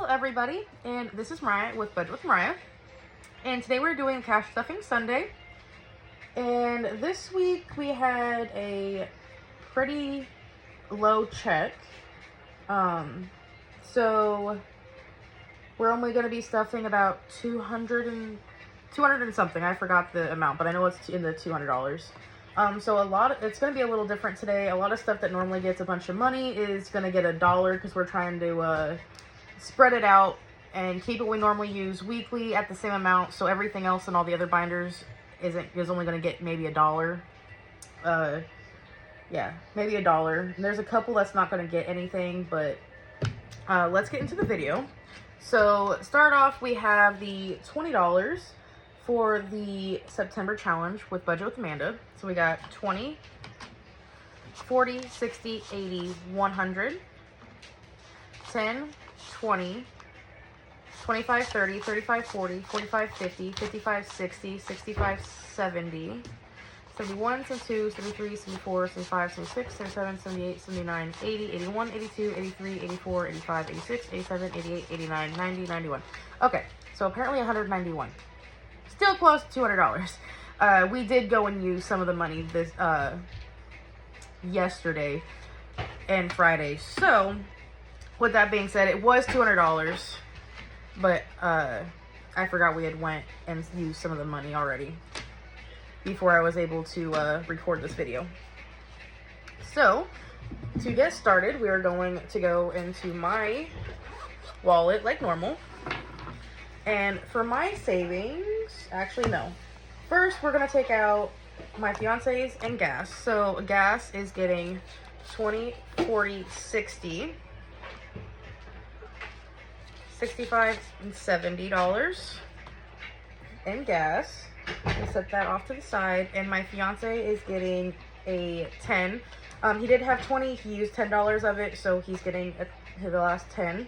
everybody, and this is Mariah with Budget with Mariah, and today we're doing Cash Stuffing Sunday. And this week we had a pretty low check, so we're only going to be stuffing about 200 and something. I forgot the amount, but I know it's in the $200. So it's going to be a little different today. A lot of stuff that normally gets a bunch of money is going to get $1 because we're trying to spread it out and keep what we normally use weekly at the same amount. So everything else and all the other binders is only going to get maybe $1. Yeah, maybe $1. And there's a couple that's not going to get anything, but let's get into the video. So start off, we have the $20 for the September challenge with Budget with Amanda. So we got 20, 40, 60, 80, 100, 10, 20, 25, 30, 35, 40, 45, 50, 55, 60, 65, 70, 71, 72, 73, 74, 75, 76, 77, 78, 79, 80, 81, 82, 83, 84, 85, 86, 87, 88, 89, 90, 91. Okay, so apparently 191. Still close to $200. We did go and use some of the money this yesterday and Friday. So, with that being said, it was $200, but I forgot we had went and used some of the money already before I was able to record this video. So, to get started, we are going to go into my wallet like normal. And for my savings, actually no. First, we're going to take out my fiance's and gas. So, gas is getting 20, 40, 60, 65 and $70 in gas. We'll set that off to the side. And my fiance is getting a 10. He did have 20. He used $10 of it, so he's getting the last 10.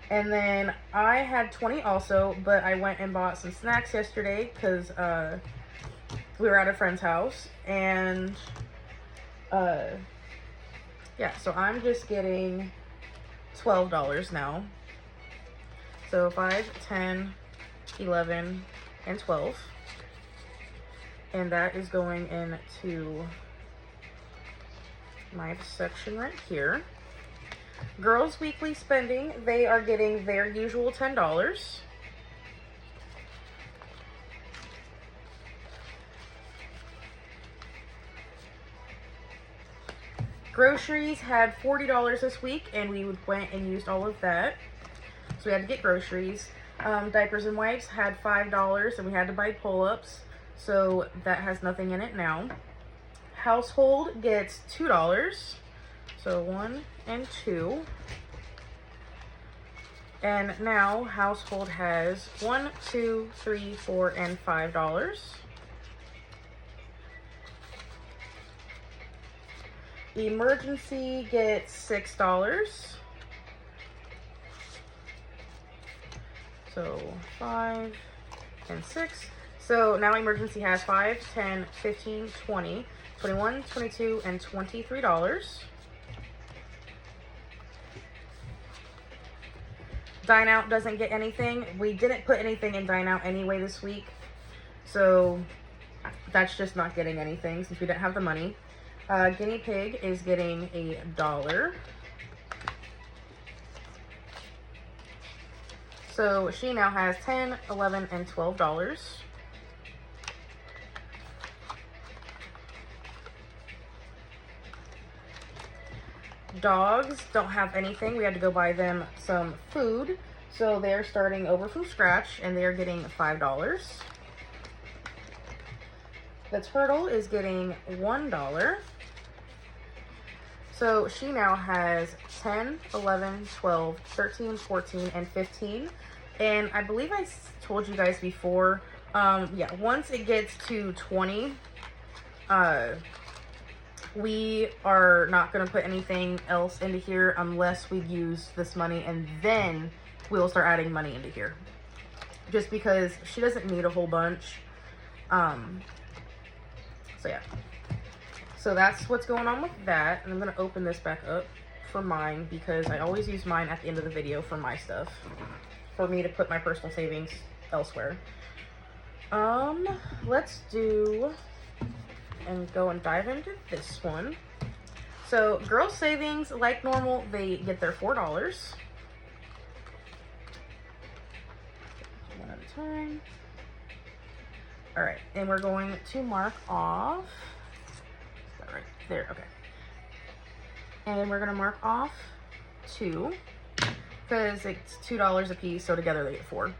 And then I had 20 also, but I went and bought some snacks yesterday because we were at a friend's house. And yeah, so I'm just getting $12 now. So 5, 10, 11, and 12. And that is going into my section right here. Girls' weekly spending, they are getting their usual $10. Groceries had $40 this week, and we went and used all of that. So we had to get groceries. Diapers and wipes had $5, and we had to buy pull-ups. So that has nothing in it now. Household gets $2. So 1 and 2. And now household has 1, 2, 3, 4, and $5. Emergency gets $6. So 5 and 6. So now emergency has 5, 10, 15, 20, 21, 22, and $23. Dine Out doesn't get anything. We didn't put anything in Dine Out anyway this week. So that's just not getting anything since we didn't have the money. Guinea Pig is getting $1. So she now has 10, 11, and $12. Dogs don't have anything. We had to go buy them some food. So they're starting over from scratch, and they're getting $5. The turtle is getting $1. So she now has 10, 11, 12, 13, 14, and 15. And I believe I told you guys before, yeah, once it gets to 20, we are not going to put anything else into here unless we use this money, and then we'll start adding money into here. Just because she doesn't need a whole bunch. So yeah. So that's what's going on with that. And I'm going to open this back up for mine because I always use mine at the end of the video for my stuff. For me to put my personal savings elsewhere. Let's do and go and dive into this one. So girls savings, like normal, they get their $4. One at a time. All right, and we're going to mark off. Is that right there? Okay. And we're gonna mark off 2 because it's $2 a piece, so together they get 4.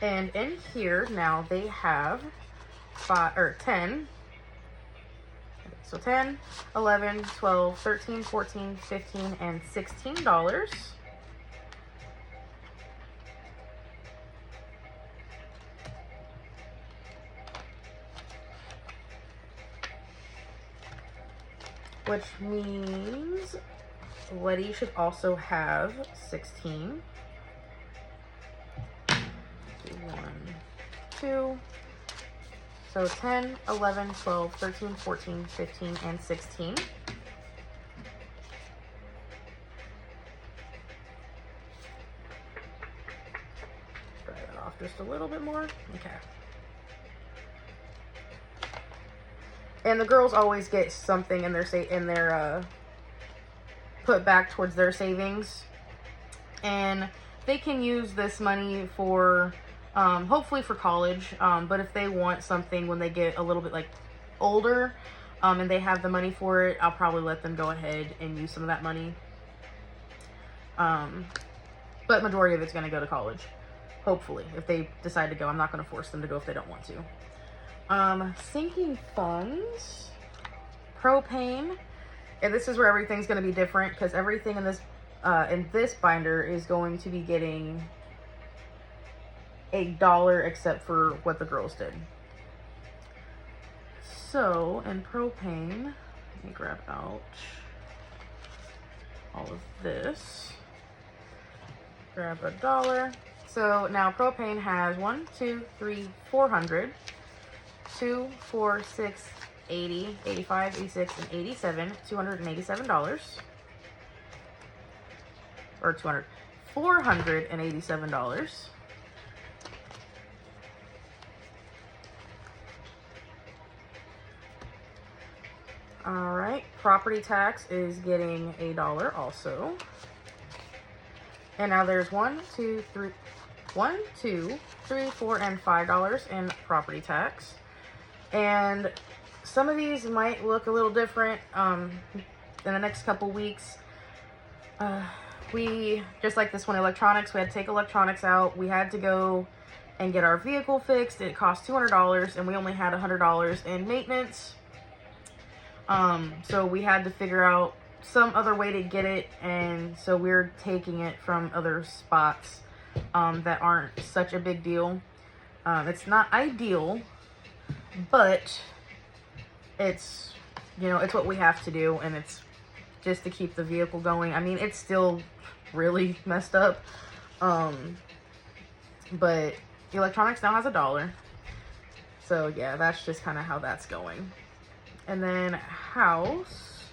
And in here now they have 10. So 10, 11, 12, 13, 14, 15, and $16. Which means Letty should also have 16. 1, 2. So 10, 11, 12, 13, 14, 15, and 16. Dry that off just a little bit more. Okay. And the girls always get something in their put back towards their savings, and they can use this money for hopefully for college. But if they want something when they get a little bit like older, and they have the money for it, I'll probably let them go ahead and use some of that money. But majority of it's going to go to college, hopefully, if they decide to go. I'm not going to force them to go if they don't want to. Sinking funds, propane, and this is where everything's going to be different because everything in this binder is going to be getting $1 except for what the girls did. So in propane, let me grab out all of this. Grab $1. So now propane has 1, 2, 3, 400. 2, 4, 6, 80, 85, 86, and 87, $287. Or $487. All right, property tax is getting $1 also. And now there's 1, 2, 3, 4, and $5 in property tax. And some of these might look a little different in the next couple weeks. We, just like this one, electronics, we had to take electronics out. We had to go and get our vehicle fixed. It cost $200 and we only had $100 in maintenance. So we had to figure out some other way to get it, and so we're taking it from other spots that aren't such a big deal. It's not ideal, but it's, you know, it's what we have to do, and it's just to keep the vehicle going. I mean, it's still really messed up, but electronics now has $1. So yeah, that's just kind of how that's going. And then house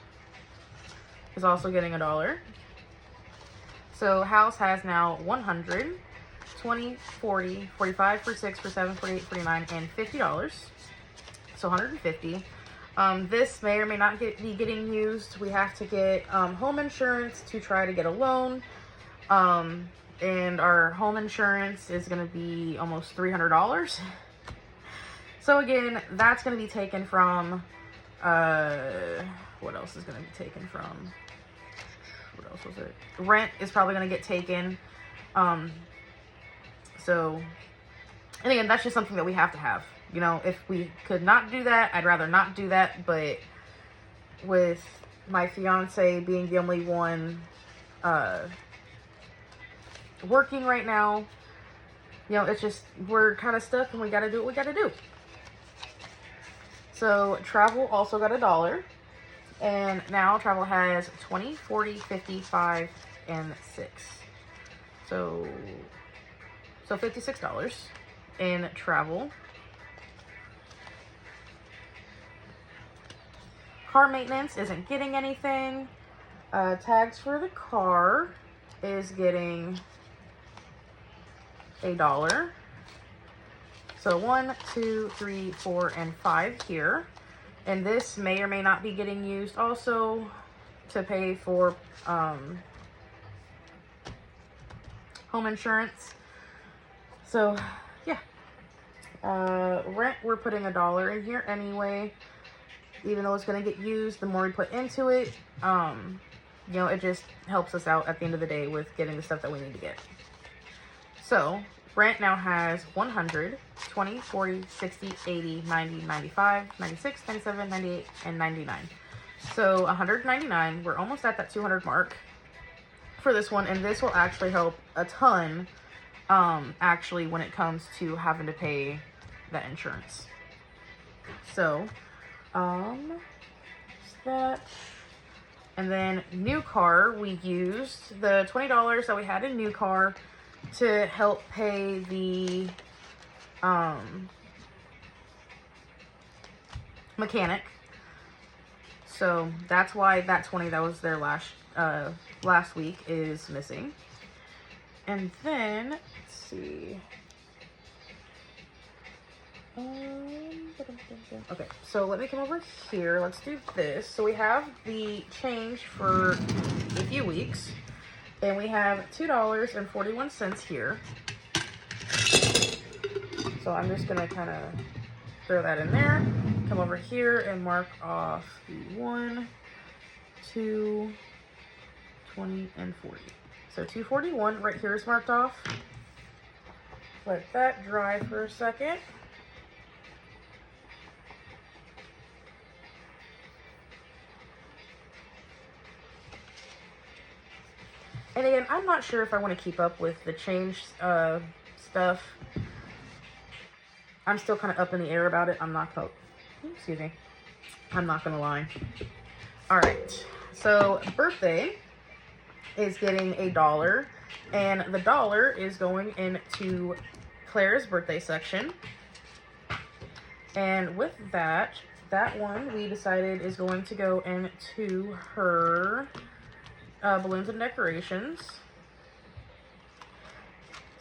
is also getting $1. So house has now 100, 20, 40, 45, 46, 47, 48, 49, and $50. So 150. This may or may not be getting used. We have to get home insurance to try to get a loan. And our home insurance is going to be almost $300. So again, that's going to be taken from, what else is going to be taken from? What else was it? Rent is probably going to get taken. So, and again, that's just something that we have to have. You know, if we could not do that, I'd rather not do that. But with my fiance being the only one working right now, you know, it's just, we're kind of stuck and we got to do what we got to do. So travel also got $1. And now travel has 20, 40, 50, 5, and 6. So $56 in travel. car maintenance isn't getting anything. Tags for the car is getting $1. So 1, 2, 3, 4, and 5 here. And this may or may not be getting used also to pay for home insurance. So yeah. Rent, we're putting $1 in here anyway. Even though it's going to get used, the more we put into it, you know, it just helps us out at the end of the day with getting the stuff that we need to get. So rent now has 100, 20, 40, 60, 80, 90, 95, 96, 97, 98, and 99. So 199, we're almost at that 200 mark for this one, and this will actually help a ton, actually, when it comes to having to pay that insurance. So, that. And then new car, we used the $20 that we had in new car to help pay the mechanic. So that's why that 20 that was there last week is missing. And then let's see. Okay, so let me come over here. Let's do this. So we have the change for a few weeks, and we have $2.41 here. So I'm just gonna kind of throw that in there. Come over here and mark off the 1, 2, 20, and 40. So 241 right here is marked off. Let that dry for a second. And again, I'm not sure if I want to keep up with the change stuff. I'm still kind of up in the air about it. I'm not gonna lie. All right, so birthday is getting $1, and the $1 is going into Claire's birthday section. And with that one we decided is going to go into her balloons and decorations.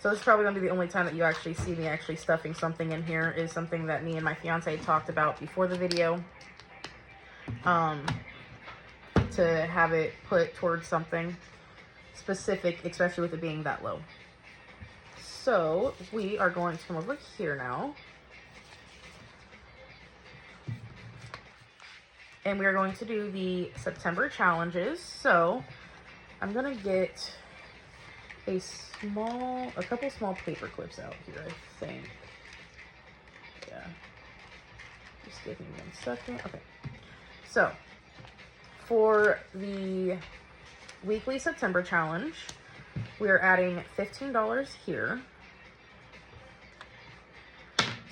So this is probably going to be the only time that you actually see me actually stuffing something in here. Is something that me and my fiance talked about before the video. To have it put towards something specific, especially with it being that low. So we are going to come over here now. And we are going to do the September challenges. So I'm going to get a couple small paper clips out here, I think. Yeah. Just give me 1 second. Okay. So, for the weekly September challenge, we are adding $15 here.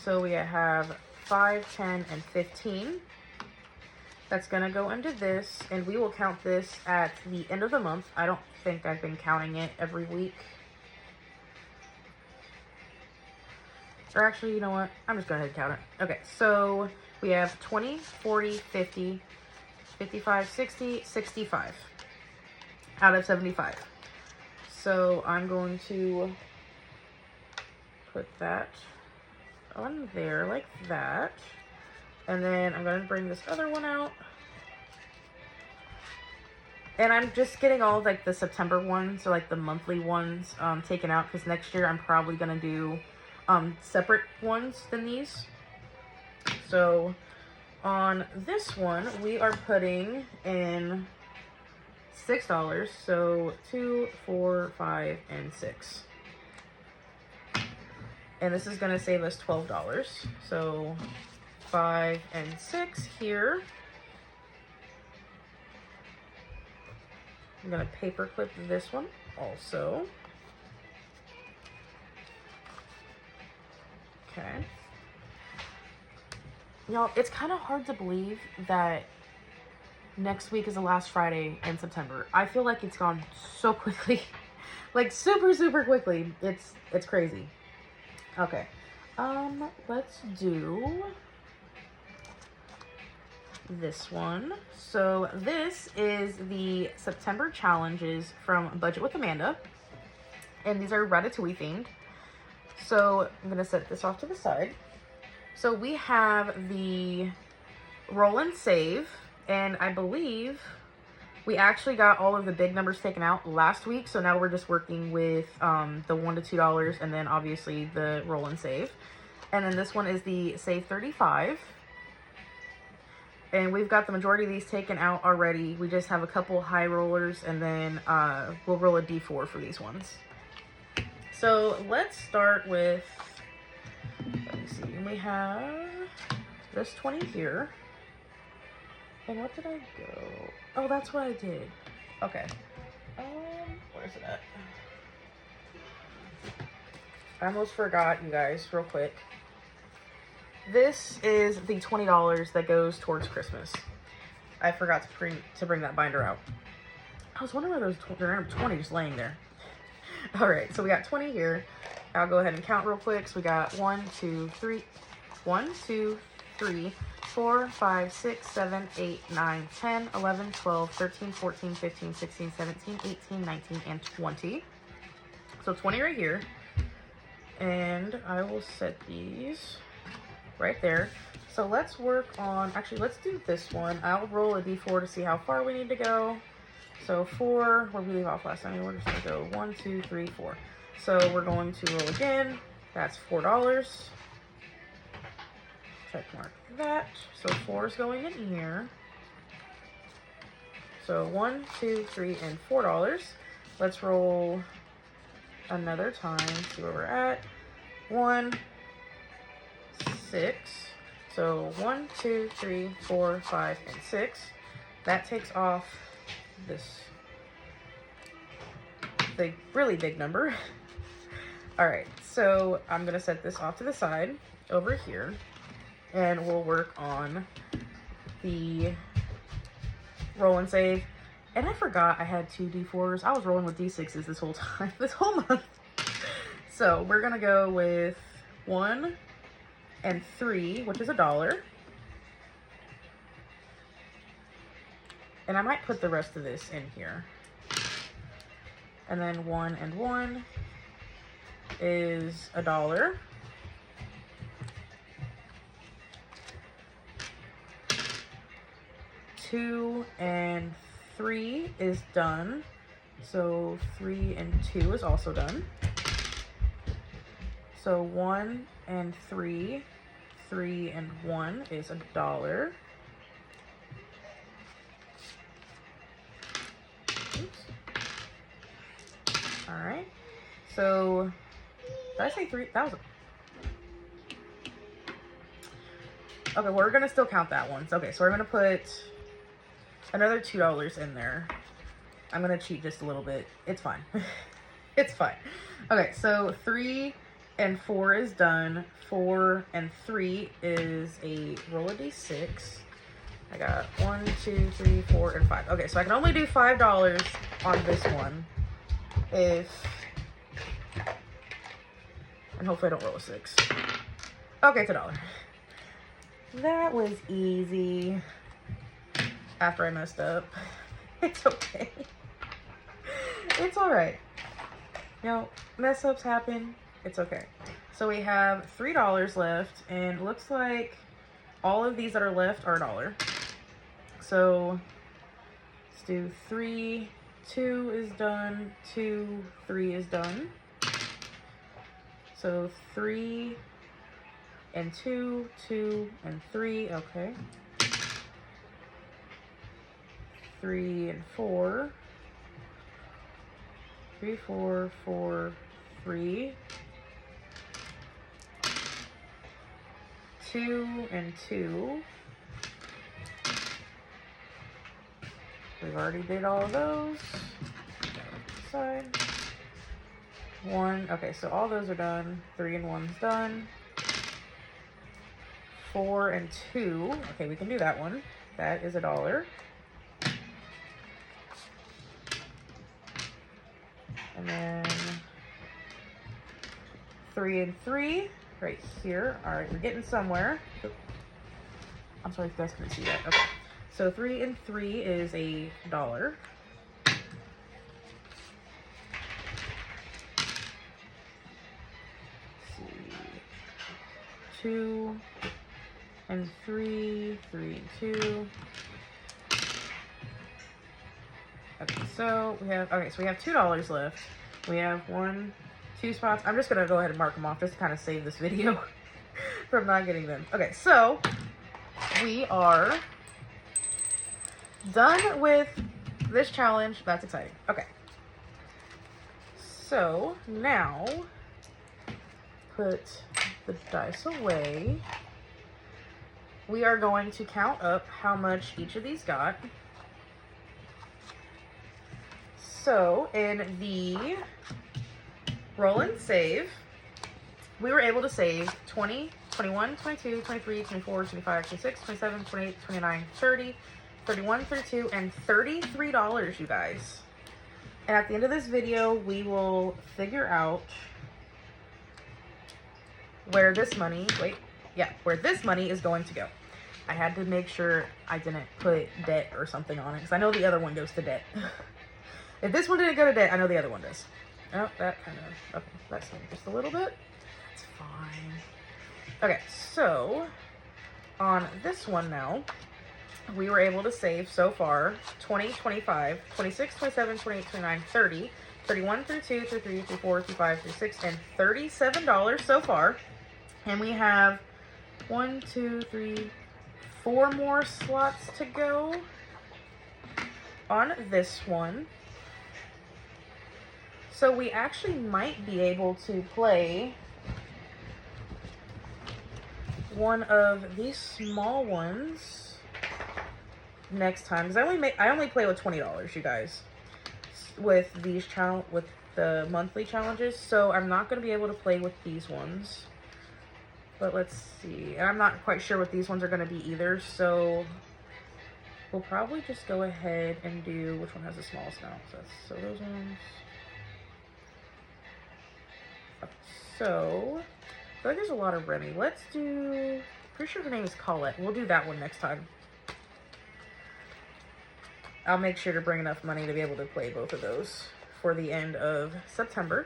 So we have 5, 10, and 15. That's going to go into this, and we will count this at the end of the month. I don't think I've been counting it every week. Or actually, you know what? I'm just going to count it. Okay, so we have 20, 40, 50, 55, 60, 65 out of 75. So I'm going to put that on there like that. And then I'm going to bring this other one out. And I'm just getting all like the September ones, or like the monthly ones, taken out, because next year I'm probably going to do separate ones than these. So on this one, we are putting in $6. So 2, 4, 5, and 6. And this is going to save us $12. So 5 and 6 here. I'm going to paper clip this one also. Okay. Y'all, it's kind of hard to believe that next week is the last Friday in September. I feel like it's gone so quickly. Like super, super quickly. It's crazy. Okay. Let's do this one. So this is the September challenges from Budget with Amanda. And these are Ratatouille themed. So I'm going to set this off to the side. So we have the roll and save. And I believe we actually got all of the big numbers taken out last week. So now we're just working with the $1 to $2 and then obviously the roll and save. And then this one is the save 35. And we've got the majority of these taken out already. We just have a couple high rollers and then we'll roll a D4 for these ones. So let's start with, let me see, we have this 20 here. And what did I go? Oh, that's what I did. Okay. Where's it at? I almost forgot, you guys, real quick. This is the $20 that goes towards Christmas. I forgot to bring that binder out. I was wondering why there's random 20 just laying there. All right, so we got 20 here. I'll go ahead and count real quick. So we got 1, 2, 3, 4, 5, 6, 7, 8, 9, 10, 11, 12, 13, 14, 15, 16, 17, 18, 19, and 20. So 20 right here. And I will set these right there. So let's work on, actually let's do this one. I'll roll a D4 to see how far we need to go. So 4, where we leave off last time, we're just gonna go 1, 2, 3, 4. So we're going to roll again. That's $4. Check mark that. So 4 is going in here. So 1, 2, 3, and $4. Let's roll another time, see where we're at. 1, 6. So 1, 2, 3, 4, 5, and 6. That takes off this big, really big number. All right, so I'm gonna set this off to the side over here, and we'll work on the roll and save. And I forgot I had 2 D4s. I was rolling with D6s this whole time, this whole month. So we're gonna go with 1 and 3, which is $1. And I might put the rest of this in here. And then 1 and 1 is $1. 2 and 3 is done. So 3 and 2 is also done. So 1 and 3, 3 and 1 is $1. Oops. All right. So did I say 3,000? Okay, well, we're gonna still count that one. Okay, so we're gonna put another $2 in there. I'm gonna cheat just a little bit. It's fine. It's fine. Okay, so 3 and 4 is done. 4 and 3 is a roll of D6. I got 1, 2, 3, 4, and 5. Okay, so I can only do $5 on this one. And hopefully I don't roll a 6. Okay, it's $1. That was easy. After I messed up. It's okay. It's alright. You know, mess ups happen. It's okay. So we have $3 left, and it looks like all of these that are left are $1. So let's do 3, 2 is done, 2, 3 is done. So 3 and 2, 2 and 3, okay. 3 and 4, 3, 4, 4, 3, 2 and 2. We've already did all of those. Side. 1, okay, so all those are done. 3 and 1's done. 4 and 2, okay, we can do that one. That is $1. And then 3 and 3 right here. All right, we're getting somewhere. I'm sorry if you guys couldn't see that. Okay. So 3 and 3 is $1. 2 and 3, 3 and 2. Okay, so we have $2 left. We have 1, 2 spots. I'm just gonna go ahead and mark them off just to kind of save this video from not getting them. Okay, so we are done with this challenge. That's exciting. Okay, so now put the dice away. We are going to count up how much each of these got. So in the roll and save, we were able to save 20, 21, 22, 23, 24, 25, 26, 27, 28, 29, 30, 31, 32, and $33, you guys. And at the end of this video, we will figure out where this money, where this money is going to go. I had to make sure I didn't put debt or something on it, because I know the other one goes to debt. If this one didn't go to debt, I know the other one does. Oh, that kind of, okay, that's just a little bit. It's fine. Okay, so on this one now, we were able to save so far 20, 25, 26, 27, 28, 29, 30, 31, 32, 33, 34, 35, 36, and $37 so far. And we have 1, 2, 3, 4 more slots to go on this one. So we actually might be able to play one of these small ones next time, because I only play with $20, you guys, with these with the monthly challenges. So I'm not going to be able to play with these ones. But let's see. And I'm not quite sure what these ones are going to be either. So we'll probably just go ahead and do which one has the smallest now. So those ones. So I feel like there's a lot of Remy. Let's do, pretty sure her name is Colette. We'll do that one next time. I'll make sure to bring enough money to be able to play both of those for the end of September.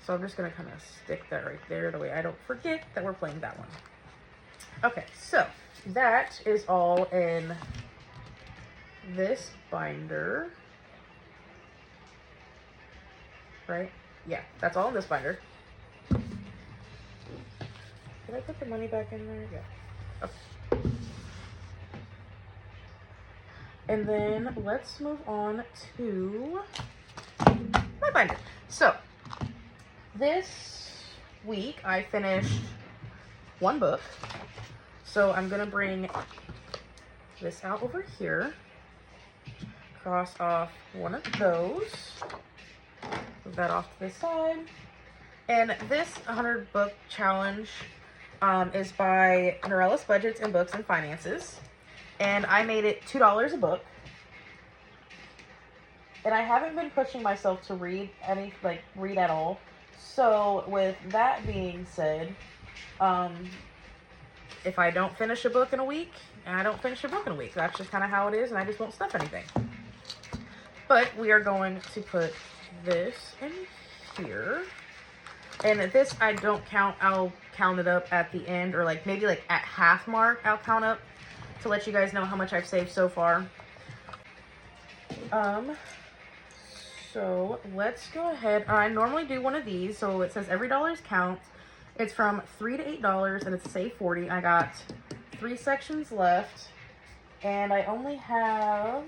So I'm just going to kind of stick that right there, the way I don't forget that we're playing that one. Okay, so that is all in this binder. Right? Yeah, that's all in this binder. Did I put the money back in there? Yeah. Okay. And then let's move on to my binder. So this week I finished 1 book. So I'm gonna bring this out over here, cross off one of those, move that off to the side. And this 100 book challenge is by Norellis Budgets and Books and Finances. And I made it $2 a book. And I haven't been pushing myself to read at all. So with that being said, if I don't finish a book in a week, I don't finish a book in a week. That's just kind of how it is, and I just won't stuff anything. But we are going to put this in here. And this I don't count. I'll count it up at the end, or maybe at half mark, I'll count up to let you guys know how much I've saved so far. So let's go ahead. I normally do one of these. So it says every $1 counts. It's from $3 to $8 and it's save 40. I got 3 sections left and I only have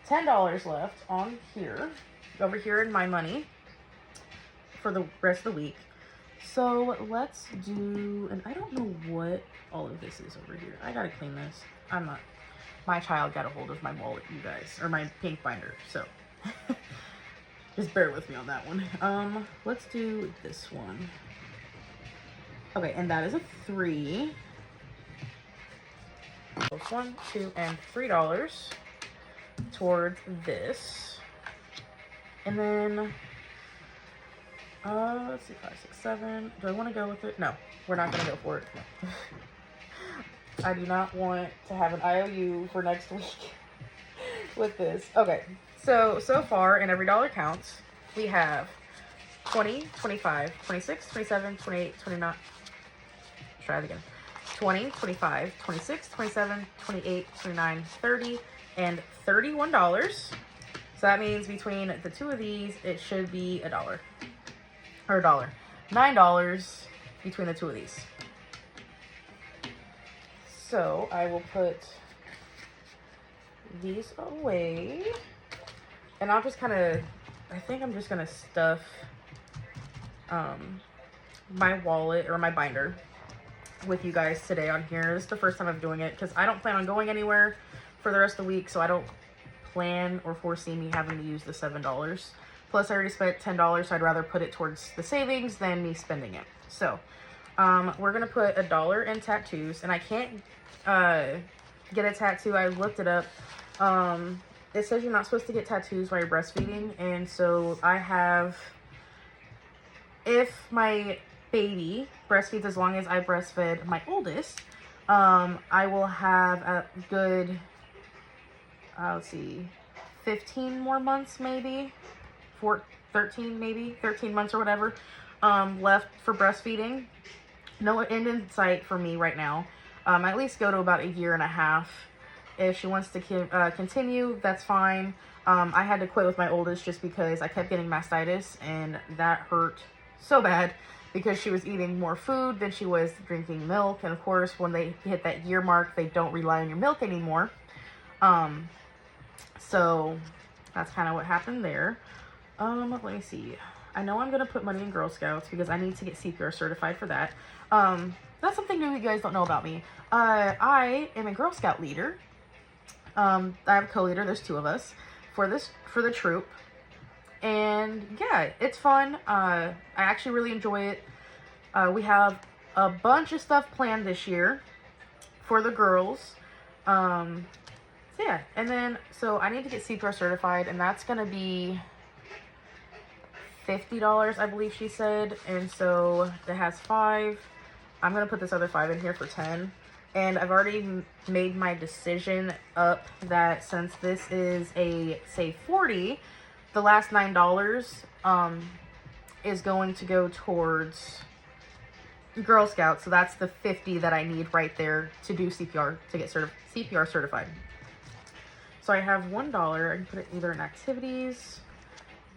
$10 left on here, over here in my money for the rest of the week. So let's do, and I don't know what all of this is over here. I gotta clean this. My child got a hold of my wallet, you guys, or my pink binder, so just bear with me on that one. Let's do this one. Okay, and that is a 3. So $1, $2, and $3 towards this. And then let's see, 5, 6, 7. Do I want to go with it? No, we're not gonna go for it. No. I do not want to have an IOU for next week with this. Okay, so far in every dollar counts, we have 20, 25, 26, 27, 28, 29. Try it again. 20, 25, 26, 27, 28, 29, 30, and $31. So that means between the two of these, it should be $1. Or $1. $9 between the two of these. So I will put these away. And I'll just kind of, I think I'm just going to stuff my wallet or my binder with you guys today on here. This is the first time I'm doing it because I don't plan on going anywhere for the rest of the week, so I don't plan or foresee me having to use the $7. Plus I already spent $10, so I'd rather put it towards the savings than me spending it. So we're gonna put $1 in tattoos, and I can't get a tattoo. I looked it up. It says you're not supposed to get tattoos while you're breastfeeding, and so I have, if my baby breastfeeds as long as I breastfed my oldest, I will have a good, let's see, 15 more months maybe, 13 months or whatever, left for breastfeeding. No end in sight for me right now. At least go to about 1.5 years. If she wants to continue, that's fine. I had to quit with my oldest just because I kept getting mastitis, and that hurt so bad because she was eating more food than she was drinking milk. And of course, when they hit that year mark, they don't rely on your milk anymore. So that's kind of what happened there. Let me see. I know I'm going to put money in Girl Scouts because I need to get CPR certified for that. That's something new you guys don't know about me. I am a Girl Scout leader. I have a co-leader. There's 2 of us for the troop. And yeah, it's fun. I actually really enjoy it. We have a bunch of stuff planned this year for the girls. So yeah, and then, so I need to get CPR certified, and that's going to be $50, I believe she said. And so it has 5. I'm going to put this other 5 in here for 10. And I've already made my decision up that since this is a, say, 40, the last $9 is going to go towards Girl Scouts. So that's the 50 that I need right there to do CPR, to get CPR certified. So I have $1. I can put it either in activities,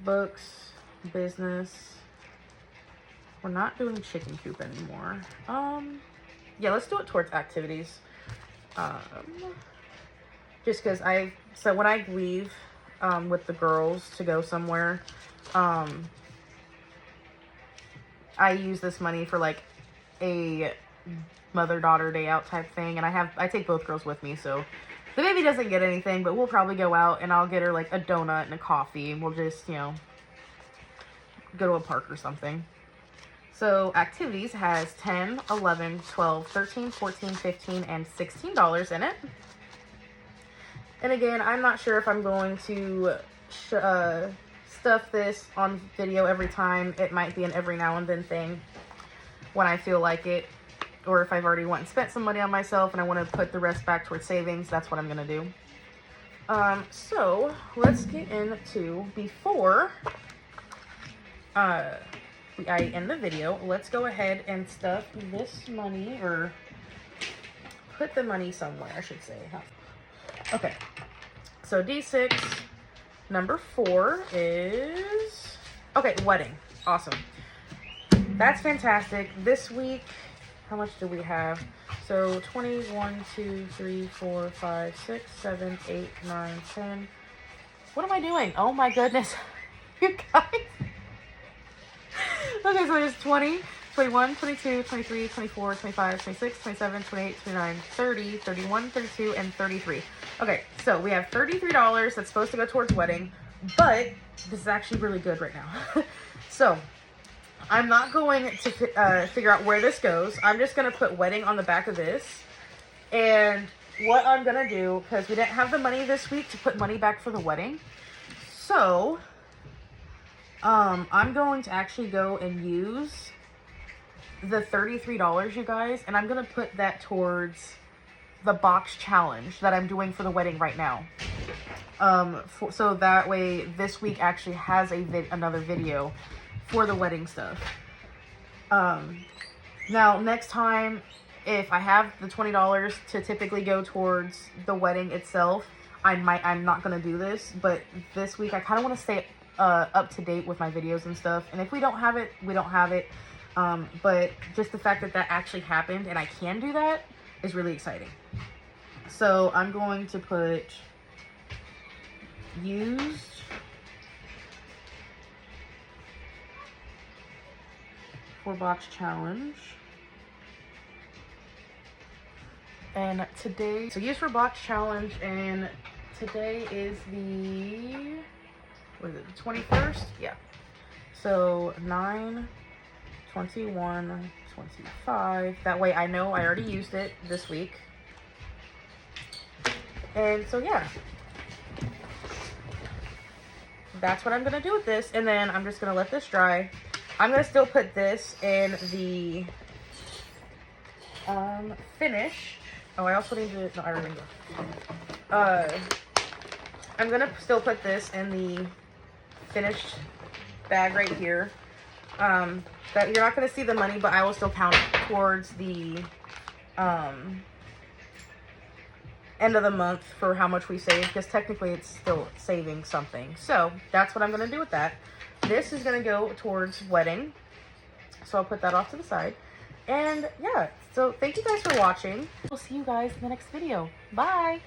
books, business. We're not doing chicken coop anymore. Yeah, let's do it towards activities. Just because so when I leave with the girls to go somewhere, I use this money for like a mother-daughter day out type thing. And I take both girls with me, so the baby doesn't get anything, but we'll probably go out and I'll get her like a donut and a coffee, and we'll just, you know, go to a park or something. So activities has 10, 11, 12, 13, 14, 15, and $16 in it. And again, I'm not sure if I'm going to stuff this on video every time. It might be an every now and then thing when I feel like it. Or if I've already went and spent some money on myself and I want to put the rest back towards savings, that's what I'm going to do. So let's get into, before I end the video, let's go ahead and stuff this money, or put the money somewhere, I should say. Okay, so D6 number 4 is, okay, wedding. Awesome. That's fantastic. This week, how much do we have? So 21, 2, 3, 4, 5, 6, 7, 8, 9, 10. What am I doing? Oh my goodness. You guys. Okay, so there's 20, 21, 22, 23, 24, 25, 26, 27, 28, 29, 30, 31, 32, and 33. Okay, so we have $33 that's supposed to go towards wedding, but this is actually really good right now. So I'm not going to figure out where this goes. I'm just going to put wedding on the back of this. And what I'm going to do, because we didn't have the money this week to put money back for the wedding. So I'm going to actually go and use the $33, you guys. And I'm going to put that towards the box challenge that I'm doing for the wedding right now. So that way this week actually has another video for the wedding stuff. Now next time, if I have the $20 to typically go towards the wedding itself, I'm not gonna do this, but this week I kind of want to stay up to date with my videos and stuff, and if we don't have it, we don't have it. But just the fact that actually happened and I can do that is really exciting. So I'm going to put used for box challenge. And today, so used for box challenge, and today is the, what is it, the 21st? Yeah. So 9/21/25. That way I know I already used it this week. And so yeah, that's what I'm gonna do with this. And then I'm just gonna let this dry. I'm gonna still put this in the finished. Oh, I also need to, no, I remember. I'm gonna still put this in the finished bag right here. That you're not gonna see the money, but I will still count it towards the end of the month for how much we save, because technically it's still saving something. So that's what I'm gonna do with that. This is gonna go towards wedding, so I'll put that off to the side. And yeah, so thank you guys for watching. We'll see you guys in the next video. Bye.